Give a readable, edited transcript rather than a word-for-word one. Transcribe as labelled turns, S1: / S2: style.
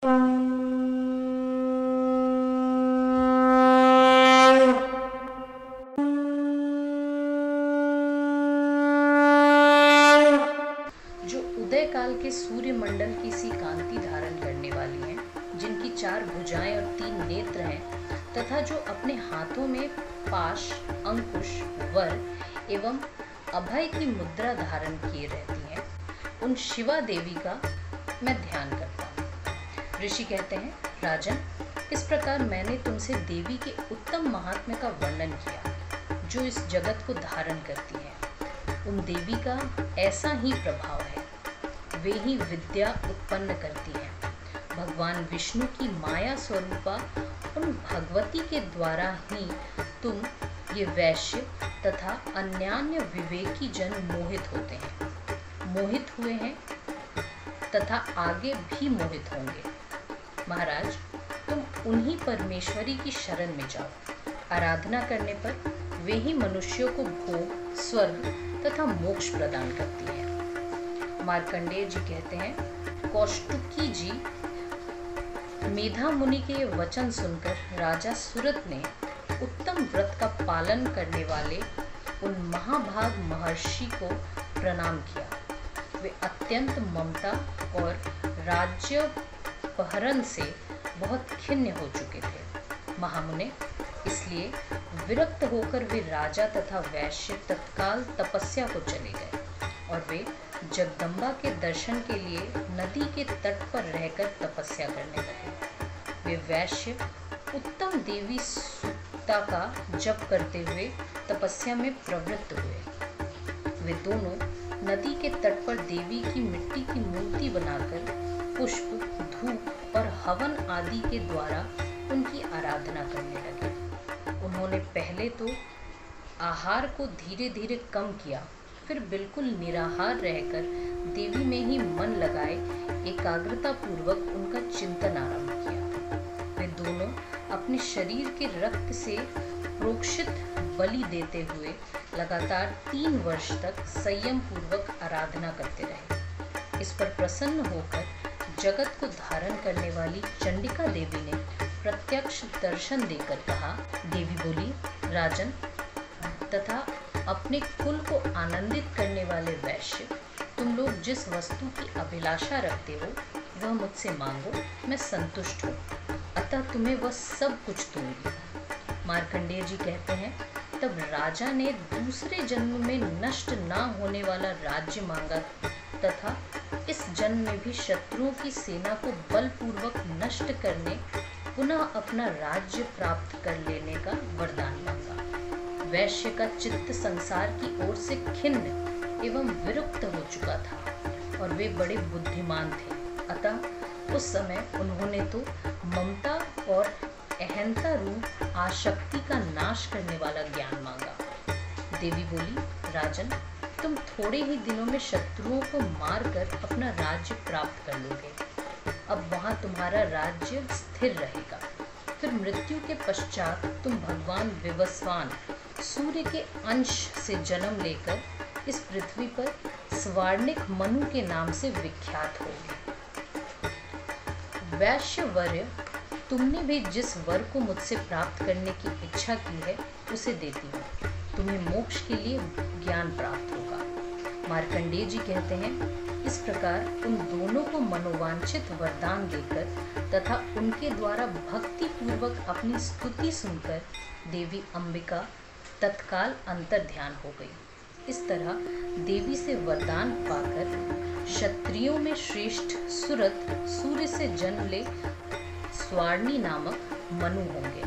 S1: जो उदय काल के सूर्य मंडल की सी कांति धारण करने वाली हैं, जिनकी 4 भुजाएं और 3 नेत्र हैं, तथा जो अपने हाथों में पाश, अंकुश, वर एवं अभय की मुद्रा धारण किए रहती हैं, उन शिवा देवी का मैं ध्यान करता हूँ। ऋषि कहते हैं, राजन, इस प्रकार मैंने तुमसे देवी के उत्तम महात्म्य का वर्णन किया, जो इस जगत को धारण करती है। उन देवी का ऐसा ही प्रभाव है, वे ही विद्या उत्पन्न करती हैं। भगवान विष्णु की माया स्वरूपा उन भगवती के द्वारा ही तुम ये वैश्य तथा अन्यान्य विवेकी जन मोहित होते हैं, मोहित हुए हैं तथा आगे भी मोहित होंगे। महाराज, तुम उन्हीं परमेश्वरी की शरण में जाओ। आराधना करने पर वे ही मनुष्यों को भोग, स्वर्ग तथा मोक्ष प्रदान करती है। मार्कंडेय जी कहते हैं, कौष्टुकी जी, मेधा मुनि के ये वचन सुनकर राजा सुरत ने उत्तम व्रत का पालन करने वाले उन महाभाग महर्षि को प्रणाम किया। वे अत्यंत ममता और राज्यपहरण से बहुत खिन्न हो चुके थे। महामुने, इसलिए विरक्त होकर वे राजा तथा वैश्य तत्काल तपस्या को चले गए और वे जगदम्बा के दर्शन के लिए नदी के तट पर रहकर तपस्या करने लगे। वे वैश्य उत्तम देवी सूक्ता का जप करते हुए तपस्या में प्रवृत्त हुए। वे दोनों नदी के तट पर देवी की मिट्टी की मूर्ति बनाकर पुष्प, धूप और हवन आदि के द्वारा उनकी आराधना करने लगे। उन्होंने पहले तो आहार को धीरे धीरे कम किया, फिर बिल्कुल निराहार रहकर देवी में ही मन लगाए एकाग्रता पूर्वक उनका चिंतन आरंभ किया। वे दोनों अपने शरीर के रक्त से प्रोक्षित बलि देते हुए लगातार 3 वर्ष तक संयम पूर्वक आराधना करते रहे। इस पर प्रसन्न होकर जगत को धारण करने वाली चंडिका देवी ने प्रत्यक्ष दर्शन देकर कहा। देवी बोली, राजन तथा अपने कुल को आनंदित करने वाले वैश्य, तुम लोग जिस वस्तु की अभिलाषा रखते हो वह मुझसे मांगो, मैं संतुष्ट हूँ, अतः तुम्हें वह सब कुछ दूंगी। मार्कंडेय जी कहते हैं, तब राजा ने दूसरे जन्म में नष्ट ना होने वाला राज्य मांगा तथा इस जन्म में भी शत्रुओं की सेना को बलपूर्वक नष्ट करने, पुनः अपना राज्य प्राप्त कर लेने का वरदान मांगा। वैश्य का चित्त संसार की ओर से खिन्न एवं विरक्त हो चुका था और वे बड़े बुद्धिमान थे, अतः उस समय उन्होंने तो ममता और अहंता रूप आसक्ति का नाश करने वाला ज्ञान मांगा। देवी बोली, राजन, तुम थोड़े ही दिनों में शत्रुओं को मारकर अपना राज्य प्राप्त कर लोगे। अब वहाँ तुम्हारा राज्य स्थिर रहेगा। फिर मृत्यु के पश्चात तुम भगवान विवस्वान सूर्य के अंश से जन्म लेकर इस पृथ्वी पर स्वर्णिक मनु के नाम से विख्यात होगे। वैश्यवर्य, तुमने भी जिस वर को मुझसे प्राप्त करने की इच्छा की है उसे देती हूँ। तुम्हें मोक्ष के लिए ज्ञान प्राप्त होगा। मार्कंडेय जी कहते हैं, इस प्रकार उन दोनों को मनोवांछित वरदान देकर तथा उनके द्वारा भक्ति पूर्वक अपनी स्तुति सुनकर देवी अंबिका तत्काल अंतर ध्यान हो गई। इस तरह देवी से वरदान पाकर क्षत्रियों में श्रेष्ठ सुरत सूर्य से जन्म ले स्वार्णी नामक मनु होंगे।